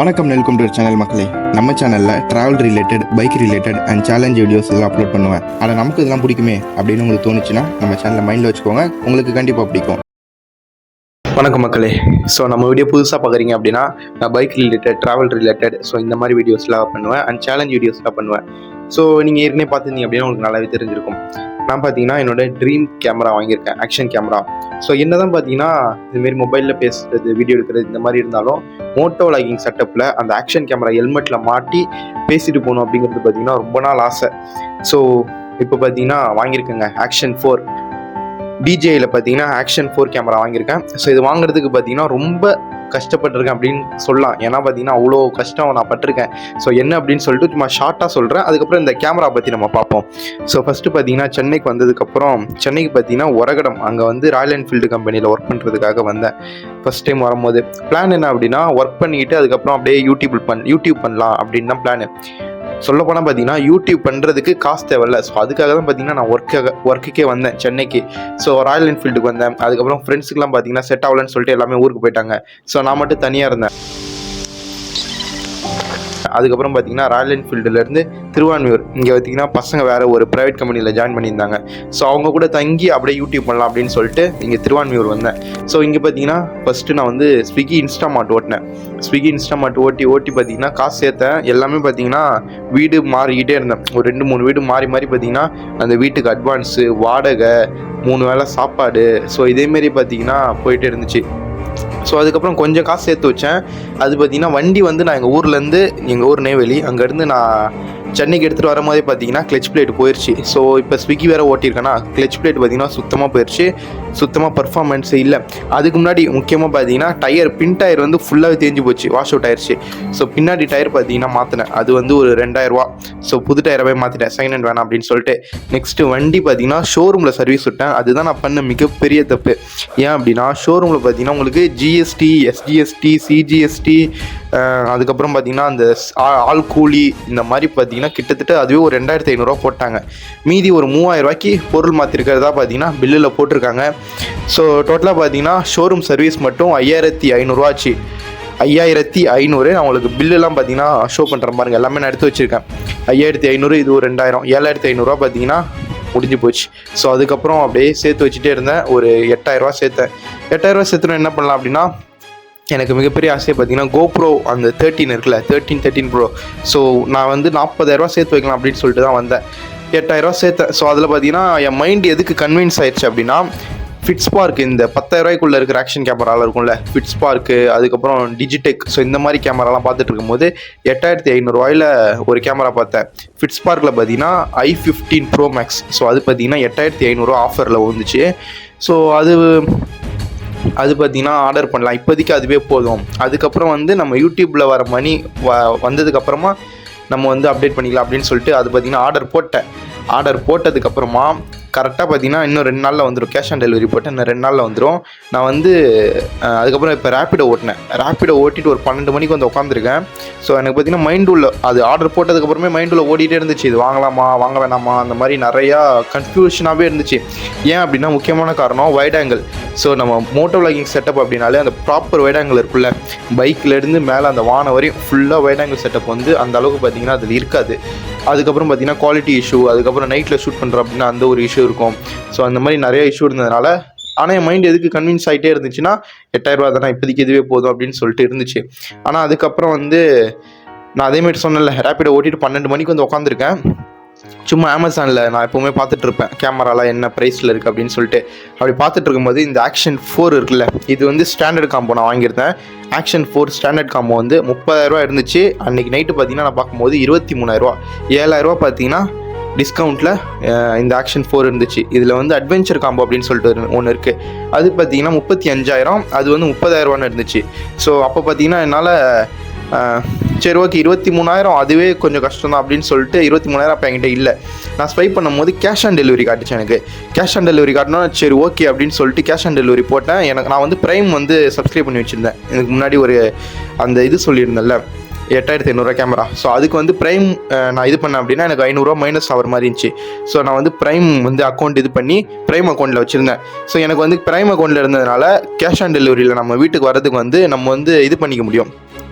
வணக்கம், welcome to channel மக்களே. நம்ம சேனலில் travel related, bike related and challenge videos எல்லாம் அப்லோட் பண்ணுவேன். ஆனால் நமக்கு இதெல்லாம் பிடிக்குமே அப்படின்னு உங்களுக்கு தோணுச்சுன்னா நம்ம சேனலில் மைண்டில் வச்சுக்கோங்க, உங்களுக்கு கண்டிப்பாக பிடிக்கும். வணக்கம் மக்களே. ஸோ நம்ம வீடியோ புதுசாக பார்க்குறீங்க அப்படின்னா நான் bike related, travel related, so இந்த மாதிரி வீடியோஸ்லாம் பண்ணுவேன் அண்ட் சேலஞ்ச் வீடியோஸ்லாம் பண்ணுவேன். ஸோ நீங்கள் ஏற்கனவே பார்த்துருந்தீங்க அப்படின்னா உங்களுக்கு நல்லாவே தெரிஞ்சிருக்கும். நான் பார்த்தீங்கன்னா என்னோட ட்ரீம் கேமரா வாங்கியிருக்கேன், ஆக்ஷன் கேமரா. ஸோ என்ன தான் பார்த்தீங்கன்னா இதுமாரி மொபைலில் பேசுகிறது, வீடியோ எடுக்கிறது இந்த மாதிரி இருந்தாலும் மோட்டோ வ்ளாகிங் செட்டப்பில் அந்த ஆக்ஷன் கேமரா ஹெல்மெட்டில் மாட்டி பேசிட்டு போகணும் அப்படிங்கிறது பார்த்தீங்கன்னா ரொம்ப நாள் ஆசை. ஸோ இப்போ பார்த்தீங்கன்னா வாங்கியிருக்கேங்க ஆக்ஷன் 4. DJIயில் பார்த்தீங்கன்னா ஆக்ஷன் 4 கேமரா வாங்கியிருக்கேன். ஸோ இது வாங்குறதுக்கு பார்த்தீங்கன்னா ரொம்ப கஷ்டப்பட்டிருக்கேன் அப்படின்னு சொல்லலாம். ஏன்னா பார்த்தீங்கன்னா அவ்வளோ கஷ்டம் நான் பட்டிருக்கேன். ஸோ என்ன அப்படின்னு சொல்லிட்டு சும்மா ஷார்ட்டாக சொல்கிறேன். அதுக்கப்புறம் இந்த கேமரா பற்றி நம்ம பார்ப்போம். ஸோ ஃபஸ்ட்டு பார்த்தீங்கன்னா சென்னைக்கு வந்ததுக்கப்புறம் சென்னைக்கு பார்த்தீங்கன்னா ஒரகடம் அங்கே வந்து ராயல் என்ஃபீல்டு கம்பெனியில் ஒர்க் பண்ணுறதுக்காக வந்தேன். ஃபஸ்ட் டைம் வரும்போது பிளான் என்ன அப்படின்னா ஒர்க் பண்ணிக்கிட்டு அதுக்கப்புறம் அப்படியே யூடியூப் பண்ணலாம் அப்படின்னு தான் பிளானு. சொல்லப்போனால் பார்த்தீங்கன்னா யூடியூப் பண்ணுறதுக்கு காசு தேவையில்ல. ஸோ அதுக்காக தான் பார்த்தீங்கன்னா நான் ஒர்க்குக்கே வந்தேன் சென்னைக்கு. ஸோ ராயல் என்ஃபீல்டுக்கு வந்தேன். அதுக்கப்புறம் ஃப்ரெண்ட்ஸுக்குலாம் பார்த்தீங்கன்னா செட் ஆகலன்னு சொல்லிட்டு எல்லாமே ஊருக்கு போயிட்டாங்க. ஸோ நான் மட்டும் தனியாக இருந்தேன். அதுக்கப்புறம் பார்த்தீங்கன்னா ராயல் என்ஃபீல்டுலேருந்து திருவான்மியூர் இங்கே பார்த்தீங்கன்னா பசங்க வேறு ஒரு ப்ரைவேட் கம்பெனியில் ஜாயின் பண்ணியிருந்தாங்க. ஸோ அவங்க கூட தங்கி அப்படியே யூடியூப் பண்ணலாம் அப்படின்னு சொல்லிட்டு இங்கே திருவான்மியூர் வந்தேன். ஸோ இங்கே பார்த்தீங்கன்னா ஃபஸ்ட்டு நான் வந்து ஸ்விக்கி இன்ஸ்டாமார்ட் ஓட்டி பார்த்தீங்கன்னா காசு சேர்த்தேன். எல்லாமே பார்த்தீங்கன்னா வீடு மாறிக்கிட்டே இருந்தேன். ஒரு 2-3 வீடு மாறி பார்த்தீங்கன்னா அந்த வீட்டுக்கு அட்வான்ஸு, வாடகை, 3 வேளை சாப்பாடு, ஸோ இதேமாரி பார்த்தீங்கன்னா போயிட்டே இருந்துச்சு. ஸோ அதுக்கப்புறம் கொஞ்சம் காசு சேர்த்து வச்சேன். அது பார்த்திங்கன்னா வண்டி வந்து நான் எங்கள் ஊர் நெய்வேலி, அங்கேருந்து நான் சென்னைக்கு எடுத்துகிட்டு வரும்போதே பார்த்தீங்கன்னா கிளச் பிளேட் போயிடுச்சு. ஸோ இப்போ ஸ்விக்கி வேறு ஓட்டியிருக்கேன்னா கிளச் பிளேட் பார்த்திங்கன்னா சுத்தமாக போயிடுச்சு. சுத்தமாக பர்ஃபார்மன்ஸ் இல்லை. அதுக்கு முன்னாடி முக்கியமாக பார்த்தீங்கன்னா பின் டயர் வந்து ஃபுல்லாகவே தேஞ்சு போச்சு, வாஷ் அவுட் ஆயிடுச்சு. ஸோ பின்னாடி டயர் பார்த்தீங்கன்னா மாற்றினேன். அது வந்து ஒரு 2000 ரூபா. ஸோ புது டயராகவே மாற்றிட்டேன், செகண்ட் ஹேண்ட் வேணாம் அப்படின்னு சொல்லிட்டு. நெக்ஸ்ட்டு வண்டி பார்த்தீங்கன்னா ஷோரூமில் சர்வீஸ் விட்டேன். அதுதான் நான் பண்ண மிகப்பெரிய தப்பு. ஏன் அப்படின்னா ஷோரூமில் பார்த்தீங்கன்னா உங்களுக்கு GST, SGST, CGST, அதுக்கப்புறம் பார்த்தீங்கன்னா அந்த ஆள் கூலி இந்த மாதிரி பார்த்தீங்கன்னா கிட்டத்தட்ட அதுவே ஒரு 2500 ரூபா போட்டாங்க. மீதி ஒரு 3000 ரூபாய்க்கு பொருள் மாற்றிருக்கிறதா பார்த்தீங்கன்னா பில்லில் போட்டிருக்காங்க. ஸோ டோட்டலாக பார்த்தீங்கன்னா ஷோரூம் சர்வீஸ் மட்டும் 5500 ரூபா ஆச்சு. 5500. நான் உங்களுக்கு பில்லுலாம் பார்த்தீங்கன்னா ஷோ பண்ணுறேன் பாருங்கள், எல்லாமே நான் எடுத்து வச்சுருக்கேன். 5500, இது ஒரு 2000, 7500 ரூபா பார்த்தீங்கன்னா முடிஞ்சு போச்சு. ஸோ அதுக்கப்புறம் அப்படியே சேர்த்து வச்சுட்டே இருந்தேன். ஒரு 8000 ரூபா சேர்த்தேன். 8000 ரூபா சேர்த்துனா என்ன பண்ணலாம் அப்படின்னா எனக்கு மிகப்பெரிய ஆசையை பார்த்தீங்கன்னா GoPro அந்த 13 இருக்குல்ல, 13 Pro. ஸோ நான் வந்து 40,000 ரூபா சேர்த்து வைக்கலாம் அப்படின்னு சொல்லிட்டு தான் வந்தேன். 8000 ரூபா சேர்த்தேன். ஸோ அதில் பார்த்தீங்கன்னா என் மைண்டு எதுக்கு கன்வின்ஸ் ஆயிடுச்சு அப்படின்னா ஃபிட்ஸ்பார்க் இந்த 10,000 ரூபாய்க்குள்ளே இருக்கிற ஆக்ஷன் கேமராவில் இருக்கும்ல, ஃபிட்ஸ்பார்க்கு, அதுக்கப்புறம் டிஜிடெக், ஸோ இந்த மாதிரி கேமராலாம் பார்த்துட்டு இருக்கும்போது 8500 ரூபாயில் ஒரு கேமரா பார்த்தேன். ஃபிட்ஸ்பார்க்கில் பார்த்தீங்கன்னா i15 Pro Max. ஸோ அது பார்த்தீங்கன்னா 8500 ரூபா ஆஃபரில் வந்துச்சு. ஸோ அது பார்த்தீங்கன்னா ஆர்டர் பண்ணலாம். இப்போதைக்கு அதுவே போதும். அதுக்கப்புறம் வந்து நம்ம யூடியூப்பில் வர மணி வந்ததுக்கப்புறமா நம்ம வந்து அப்டேட் பண்ணிக்கலாம் அப்படின்னு சொல்லிட்டு அது பார்த்தீங்கன்னா ஆர்டர் போட்டதுக்கப்புறமா கரெக்டாக பார்த்தீங்கன்னா இன்னும் 2 நாளில் வந்துடும். கேஷ் ஆன் டெலிவரி போட்டு இன்னும் 2 நாளில் வந்துடும். நான் வந்து அதுக்கப்புறம் இப்போ ரேப்பிடோ ஓட்டிட்டு ஒரு 12 மணிக்கு வந்து உட்காந்துருக்கேன். ஸோ எனக்கு பார்த்தீங்கன்னா மைண்ட் உள்ள அது ஆர்டர் போட்டதுக்கப்புறமே மைண்ட் உள்ள ஓடிட்டே இருந்துச்சு, இது வாங்கலாமா வாங்க வேணாமா அந்த மாதிரி நிறையா கன்ஃபியூஷனாகவே இருந்துச்சு. ஏன் அப்படின்னா முக்கியமான காரணம் வைட் ஆங்கிள். ஸோ நம்ம மோட்டோ வ்ளாகிங் செட்டப் அப்படின்னாலே அந்த ப்ராப்பர் வைட் ஆங்கிள் இருக்குல்ல, பைக்கிலேருந்து மேலே அந்த வானம் வரையும் ஃபுல்லாக வைட் ஆங்கிள் செட்டப் வந்து அந்த அளவுக்கு பார்த்தீங்கன்னா அதில் இருக்காது. அதுக்கப்புறம் பார்த்தீங்கன்னா குவாலிட்டி இஷ்யூ, அதுக்கப்புறம் நைட்டில் ஷூட் பண்ணுறோம் அப்படின்னா அந்த ஒரு இஷ்யூ இருக்கும். ஸோ அந்த மாதிரி நிறைய இஷ்யூ இருந்ததுனால, ஆனால் என் மைண்ட் எதுக்கு கன்வின்ஸ் ஆகிட்டே இருந்துச்சுன்னா 8000 ரூபா தானே, இப்போதைக்கு இதுவே போதும் அப்படின்னு சொல்லிட்டு இருந்துச்சு. ஆனால் அதுக்கப்புறம் வந்து நான் அதேமாதிரி சொன்னேன்ல, ரேப்பிடோ ஓட்டிட்டு 12 மணிக்கு வந்து உட்காந்துருக்கேன். சும்மா அமேசானில் நான் எப்போவுமே பார்த்துட்ருப்பேன் கேமராலாம் என்ன ப்ரைஸில் இருக்குது அப்படின்னு சொல்லிட்டு. அப்படி பார்த்துட்டு இருக்கும்போது இந்த ஆக்ஷன் 4 இருக்குல்ல, இது வந்து ஸ்டாண்டர்ட் காம்போ நான் வாங்கியிருந்தேன். ஆக்ஷன் 4 ஸ்டாண்டர்ட் காம்போ வந்து 30,000 ரூபா இருந்துச்சு. அன்றைக்கி நைட்டு பார்த்தீங்கன்னா நான் பார்க்கும்போது 23,000 ரூபா, 7,000 ரூபா பார்த்தீங்கன்னா டிஸ்கவுண்ட்டில் இந்த ஆக்ஷன் 4 இருந்துச்சு. இதில் வந்து அட்வென்ச்சர் காம்போ அப்படின்னு சொல்லிட்டு ஒன்று இருக்குது. அது பார்த்தீங்கன்னா 35,000, அது வந்து 30,000 ரூபான்னு இருந்துச்சு. ஸோ அப்போ பார்த்தீங்கன்னா என்னால் சரி ஓகே 23,000 அதுவே கொஞ்சம் கஷ்டம் தான் அப்படின்னு சொல்லிட்டு 23,000 அப்போ என்கிட்ட இல்லை. நான் ஸ்வைப் பண்ணும்போது கேஷ் ஆன் டெலிவரி காட்டுச்சு. எனக்கு கேஷ் ஆன் டெலிவரி காட்டினா சரி ஓகே அப்படின்னு சொல்லிட்டு கேஷ் ஆன் டெலிவரி போட்டேன். நான் வந்து ப்ரைம் வந்து சப்ஸ்கிரைப் பண்ணி வச்சுருந்தேன். இதுக்கு முன்னாடி ஒரு அந்த இது சொல்லியிருந்தேன்ல 8500 ரூபா கேமரா. ஸோ அதுக்கு வந்து ப்ரைம் நான் இது பண்ணேன் அப்படின்னா எனக்கு 500 ரூபா மைனஸ் ஆகிற மாதிரி இருந்துச்சு. ஸோ நான் வந்து ப்ரைம் வந்து அக்கௌண்ட் இது பண்ணி ப்ரைம் அக்கௌண்ட்டில் வச்சுருந்தேன். ஸோ எனக்கு வந்து ப்ரைம் அக்கௌண்ட்டில் இருந்ததுனால கேஷ் ஆன் டெலிவரியில் நம்ம வீட்டுக்கு வரதுக்கு வந்து நம்ம வந்து இது பண்ணிக்க முடியும்,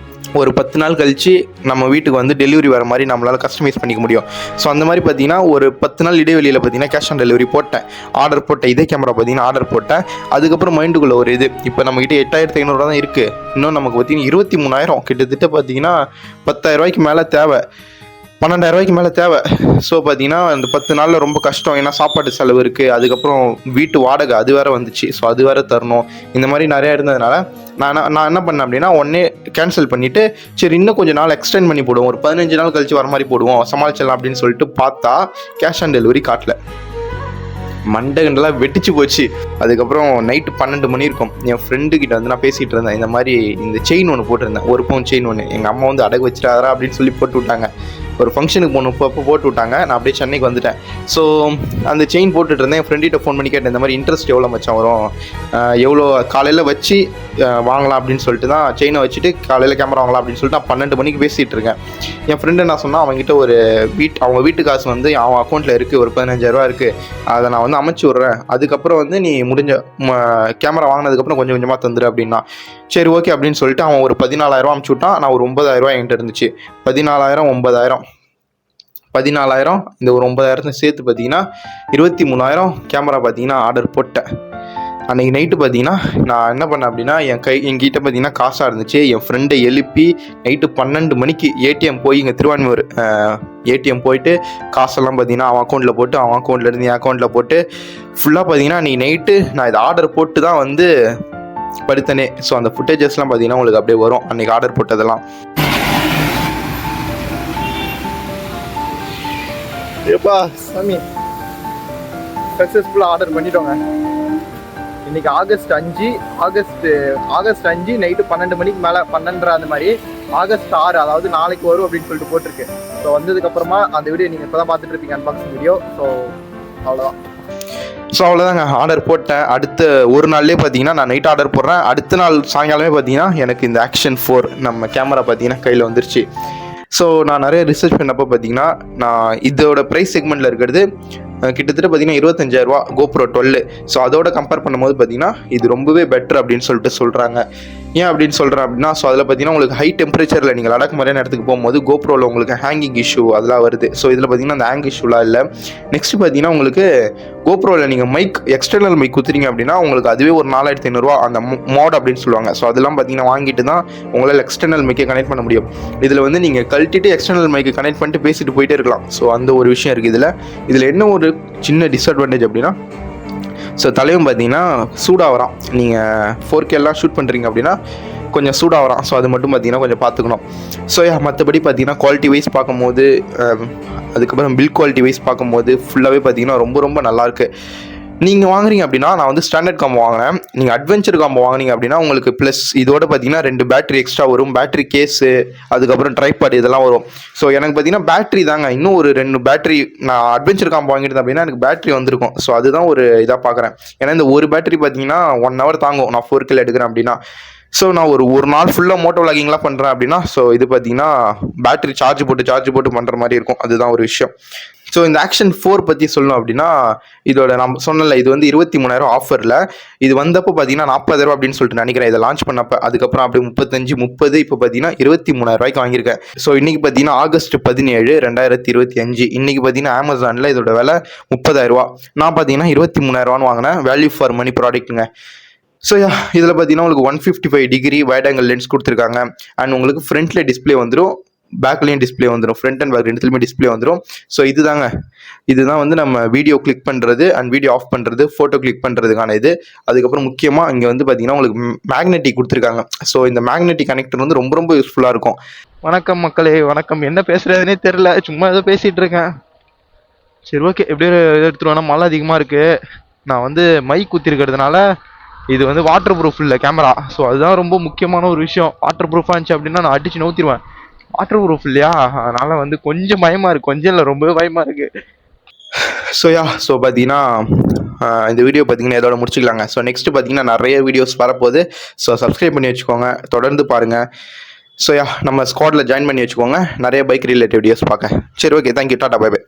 ஒரு 10 நாள் கழித்து நம்ம வீட்டுக்கு வந்து டெலிவரி வர மாதிரி நம்மளால் கஸ்டமைஸ் பண்ணிக்க முடியும். ஸோ அந்த மாதிரி பார்த்தீங்கன்னா ஒரு 10 நாள் இடைவெளியில் பார்த்தீங்கன்னா கேஷ் ஆன் டெலிவரி போட்டேன், ஆர்டர் போட்டேன். இதே கேமரா பார்த்தீங்கன்னா ஆர்டர் போட்டேன். அதுக்கப்புறம் மைண்டுக்குள்ளே ஒரு இது, இப்போ நம்மக்கிட்ட 8500 தான் இருக்குது, இன்னும் நமக்கு பார்த்தீங்கன்னா 23,000 கிட்டத்தட்ட பார்த்தீங்கன்னா 10,000 ரூபாய்க்கு மேலே தேவை, 12,000 ரூபாய்க்கு மேலே தேவை. ஸோ பார்த்தீங்கன்னா இந்த 10 நாளில் ரொம்ப கஷ்டம். ஏன்னா சாப்பாட்டு செலவு இருக்குது, அதுக்கப்புறம் வீட்டு வாடகை அது வேறு வந்துச்சு, ஸோ அது வேறு தரணும். இந்த மாதிரி நிறையா இருந்ததுனால நான் என்ன பண்ணேன் அப்படின்னா ஒன்றே கேன்சல் பண்ணிவிட்டு சரி இன்னும் கொஞ்சம் நாள் எக்ஸ்டெண்ட் பண்ணி போடுவோம், ஒரு 15 நாள் கழிச்சு வர மாதிரி போடுவோம், சமாளிச்சிடலாம் அப்படின்னு சொல்லிட்டு பார்த்தா கேஷ் ஆன் டெலிவரி காட்டல. மண்டகண்டெல்லாம் வெட்டிச்சு போச்சு. அதுக்கப்புறம் நைட்டு 12 மணி இருக்கும். என் ஃப்ரெண்டுக்கிட்ட வந்து நான் பேசிகிட்டு இருந்தேன், இந்த மாதிரி இந்த செயின் ஒன்று போட்டிருந்தேன், 1 பவுன் செயின் ஒன்று. எங்கள் அம்மா வந்து அடகு வச்சிடாதா அப்படின்னு சொல்லி போட்டு விட்டாங்க. ஒரு ஃபங்க்ஷனுக்கு போனப்போ போட்டு விட்டாங்க. நான் அப்படியே சென்னைக்கு வந்துட்டேன். ஸோ அந்த செயின் போட்டுட்டு இருந்தேன். என் ஃப்ரெண்டிட்ட ஃபோன் பண்ணி கேட்டேன், இந்த மாதிரி இன்ட்ரெஸ்ட் எவ்வளோ மச்சான் வரும், எவ்வளோ காலையில் வச்சு வாங்கலாம் அப்படின்னு சொல்லிட்டு தான் செயினை வச்சுட்டு காலையில் கேமரா வாங்கலாம் அப்படின்னு சொல்லிட்டு நான் 12 மணிக்கு பேசிகிட்டு இருக்கேன். என் ஃப்ரெண்டு என்ன சொன்னால், அவங்ககிட்ட ஒரு அவங்க வீட்டு காசு வந்து அவன் அக்கௌண்ட்டில் இருக்குது, ஒரு 15,000 ரூபா இருக்குது, அதை நான் வந்து அமைச்சு விட்றேன், அதுக்கப்புறம் வந்து நீ முடிஞ்ச கேமரா வாங்கினதுக்கப்புறம் கொஞ்சம் கொஞ்சமாக தந்துடு அப்படின்னா. சரி ஓகே அப்படின்னு சொல்லிட்டு அவன் ஒரு 14,000 அமுச்சு விட்டான். நான் ஒரு 9,000 ரூபா என்கிட்ட இருந்துச்சு. 14,000 14,000 இந்த ஒரு 9,000 சேர்த்து பார்த்தீங்கன்னா 23,000 கேமரா பார்த்தீங்கன்னா ஆர்டர் போட்டேன். அன்றைக்கி நைட்டு பார்த்தீங்கன்னா நான் என்ன பண்ணேன் அப்படின்னா என்கிட்ட பார்த்தீங்கன்னா காசாக இருந்துச்சு. என் ஃப்ரெண்டை எழுப்பி நைட்டு 12 மணிக்கு ஏடிஎம் போய் இங்கே திருவான்மியூர் ஏடிஎம் போயிட்டு காசெல்லாம் பார்த்தீங்கன்னா அவன் அக்கௌண்ட்டில் போட்டு, அவன் அக்கௌண்ட்லேருந்து என் அக்கௌண்ட்டில் போட்டு ஃபுல்லாக பார்த்தீங்கன்னா அன்றைக்கி நைட்டு நான் இதை ஆர்டர் போட்டு தான் வந்து படுத்தனே. ஸோ அந்த ஃபுட்டேஜஸ்லாம் பார்த்தீங்கன்னா உங்களுக்கு அப்படியே வரும், அன்றைக்கி ஆர்டர் போட்டதெல்லாம். எப்பா சாமி சக்ஸஸ்ஃபுல்லாக ஆர்டர் பண்ணிட்டோங்க. இன்னைக்கு ஆகஸ்ட் 5 நைட்டு 12 மணிக்கு மேலே 12:30 அந்த மாதிரி. ஆகஸ்ட் 6 அதாவது நாளைக்கு வரும் அப்படின்னு சொல்லிட்டு போட்டிருக்கு. ஸோ வந்ததுக்கப்புறமா அந்த வீடியோ நீங்கள் இப்போ தான் பார்த்துட்டு இருப்பீங்க, அன்பாக்சிங் வீடியோ. ஸோ அவ்வளோதான். ஸோ அவ்வளோதாங்க, ஆர்டர் போட்டேன். அடுத்த ஒரு நாள்லேயே பார்த்தீங்கன்னா நான் நைட் ஆர்டர் போடுறேன், அடுத்த நாள் சாயங்காலமே பார்த்தீங்கன்னா எனக்கு இந்த ஆக்ஷன் 4 நம்ம கேமரா பார்த்தீங்கன்னா கையில் வந்துருச்சு. ஸோ நான் நிறைய ரிசர்ச் பண்ணப்போ பார்த்தீங்கன்னா நான் இதோட ப்ரைஸ் செக்மெண்ட்டில் இருக்கிறது கிட்டத்தட்ட பார்த்தீங்கன்னா 25,000 ரூபா GoPro 12. ஸோ அதோட கம்பேர் பண்ணும்போது பார்த்தீங்கன்னா இது ரொம்பவே பெட்டர் அப்படின்னு சொல்லிட்டு சொல்கிறாங்க. ஏன் அப்படின்னு சொல்கிறேன் அப்படின்னா, ஸோ அதில் பார்த்தீங்கன்னா உங்களுக்கு ஹை டெம்பரேச்சரில் நீங்கள் லடாக் மாதிரியான இடத்துக்கு போகும்போது GoProவில் உங்களுக்கு ஹேங்கிங் இஷ்யூ அதெல்லாம் வருது. ஸோ இதில் பார்த்தீங்கன்னா அந்த ஹேங் இஷ்யூலாம் இல்லை. நெக்ஸ்ட் பார்த்தீங்கன்னா உங்களுக்கு GoProவில் நீங்கள் மைக் எக்ஸ்டர்னல் மைக் குத்துறீங்க அப்படின்னா உங்களுக்கு அதுவே ஒரு 4,500 ரூபா அந்த மோட் அப்படின்னு சொல்லுவாங்க. ஸோ அதெல்லாம் பார்த்தீங்கன்னா வாங்கிட்டு தான் உங்களால் எக்ஸ்டர்னல் மைக்கை கனெக்ட் பண்ண முடியும். இதில் வந்து நீங்கள் கழட்டிட்டு எக்ஸ்டர்னல் மைக்கை கனெக்ட் பண்ணிட்டு பேசிட்டு போயிட்டே இருக்கலாம். ஸோ அந்த ஒரு விஷயம் இருக்குது. இதில் என்ன ஒரு சின்ன டிஸ்அட்வான்டேஜ் அப்படின்னா, ஸோ தலையும் பார்த்தீங்கன்னா சூடாக வரான். நீங்கள் 4K எல்லாம் ஷூட் பண்ணுறீங்க அப்படின்னா கொஞ்சம் சூடாக வரான். ஸோ அது மட்டும் பார்த்தீங்கன்னா கொஞ்சம் பார்த்துக்கணும். ஸோ மற்றபடி பார்த்தீங்கன்னா குவாலிட்டி வைஸ் பார்க்கும்போது, அதுக்கப்புறம் பில் குவாலிட்டி வைஸ் பார்க்கும்போது ஃபுல்லாகவே பார்த்தீங்கன்னா ரொம்ப ரொம்ப நல்லாயிருக்கு. நீங்கள் வாங்குறீங்க அப்படின்னா, நான் வந்து ஸ்டாண்டர்ட் காம்போ வாங்கினேன். நீங்கள் அட்வென்ச்சர் காம்போ வாங்கினீங்க அப்படின்னா உங்களுக்கு ப்ளஸ் இதோட பார்த்தீங்கன்னா 2 பேட்டரி எக்ஸ்ட்ரா வரும், பேட்டரி கேஸு, அதுக்கப்புறம் ட்ரைபாட் இதெல்லாம் வரும். ஸோ எனக்கு பார்த்தீங்கன்னா பேட்டரி தாங்க, இன்னும் ஒரு 2 பேட்டரி நான் அட்வென்ச்சர் காம்போ வாங்கியிருந்தேன் அப்படின்னா எனக்கு பேட்டரி வந்திருக்கும். ஸோ அதுதான் ஒரு இதாக பார்க்குறேன். ஏன்னா இந்த ஒரு பேட்டரி பார்த்தீங்கன்னா 1 hour தாங்கும் நான் 4K எடுக்கிறேன் அப்படின்னா. ஸோ நான் ஒரு நாள் ஃபுல்லாக மோட்டோ விளாகிங்லாம் பண்ணுறேன் அப்படின்னா, ஸோ இது பார்த்தீங்கன்னா பேட்டரி சார்ஜ் போட்டு பண்ணுற மாதிரி இருக்கும். அதுதான் ஒரு விஷயம். ஸோ இந்த ஆக்ஷன் 4 பற்றி சொல்லணும் அப்படின்னா, இதோட நம்ம சொன்னல இது வந்து 23,000 ஆஃபரில் இது வந்தப்போ பார்த்தீங்கன்னா 40,000 அப்படின்னு சொல்லிட்டு நினைக்கிறேன் இதை லான்ச் பண்ணப்போ. அதுக்கப்புறம் அப்படியே 35, 30 இப்போ பார்த்தீங்கன்னா 23,000 ரூபாய்க்கு வாங்கியிருக்கேன். ஸோ இன்றைக்கி பார்த்தீங்கன்னா ஆகஸ்ட் 17, 2025 இன்றைக்கி பார்த்தீங்கன்னா அமேசானில் இதோட விலை 30,000 ரூபா. நான் பார்த்தீங்கன்னா 23,000 ரூபான்னு வாங்கினேன். வேல்யூ ஃபார் மணி ப்ராடக்ட்டுங்க. ஸோ இதில் பார்த்தீங்கன்னா உங்களுக்கு 155 டிகிரி வைட் ஆங்கிள் லென்ஸ் கொடுத்துருக்காங்க. அண்ட் உங்களுக்கு ஃப்ரண்ட்டில் டிஸ்பிளே வந்துடும், பேக்லேயும் டிஸ்பிளே வந்துடும், ஃப்ரண்ட் அண்ட் பேக் ரெண்டுத்துலையுமே டிஸ்பிளே வந்துடும். ஸோ இதுதான் வந்து நம்ம வீடியோ கிளிக் பண்ணுறது அண்ட் வீடியோ ஆஃப் பண்ணுறது, ஃபோட்டோ கிளிக் பண்ணுறதுக்கான இது. அதுக்கப்புறம் முக்கியமாக இங்கே வந்து பார்த்தீங்கன்னா உங்களுக்கு மேக்னெட்டிக் கொடுத்துருக்காங்க. ஸோ இந்த மேக்னெட்டிக் கனெக்டர் வந்து ரொம்ப ரொம்ப யூஸ்ஃபுல்லாக இருக்கும். வணக்கம் மக்களே, வணக்கம். என்ன பேசுகிறதுனே தெரில, சும்மா ஏதோ பேசிகிட்டு இருக்கேன். சரி ஓகே, எப்படியோ எடுத்துருவேன்னா மழை அதிகமாக இருக்குது. நான் வந்து மைக் குத்திருக்கிறதுனால இது வந்து வாட்டர் ப்ரூஃப் இல்லை கேமரா. ஸோ அதுதான் ரொம்ப முக்கியமான ஒரு விஷயம். வாட்டர் ப்ரூஃபாக இருந்துச்சு அப்படின்னா நான் அடிச்சு நவுத்திடுவேன். வாட்டர் ப்ரூஃப் இல்லையா, அதனால் வந்து கொஞ்சம் பயமாக இருக்குது. கொஞ்சம் இல்லை, ரொம்பவே பயமாக இருக்குது. ஸோ பார்த்தீங்கன்னா இந்த வீடியோ பார்த்தீங்கன்னா இதோட முடிச்சுக்கலாங்க. ஸோ நெக்ஸ்ட்டு பார்த்தீங்கன்னா நிறைய வீடியோஸ் வரப்போகுது. ஸோ சப்ஸ்கிரைப் பண்ணி வச்சுக்கோங்க, தொடர்ந்து பாருங்கள். ஸோ நம்ம ஸ்குவாடில் ஜாயின் பண்ணி வச்சுக்கோங்க, நிறைய பைக் ரிலேட்டட் வீடியோஸ் பார்க்க. சரி okay, thank you, tata, bye by.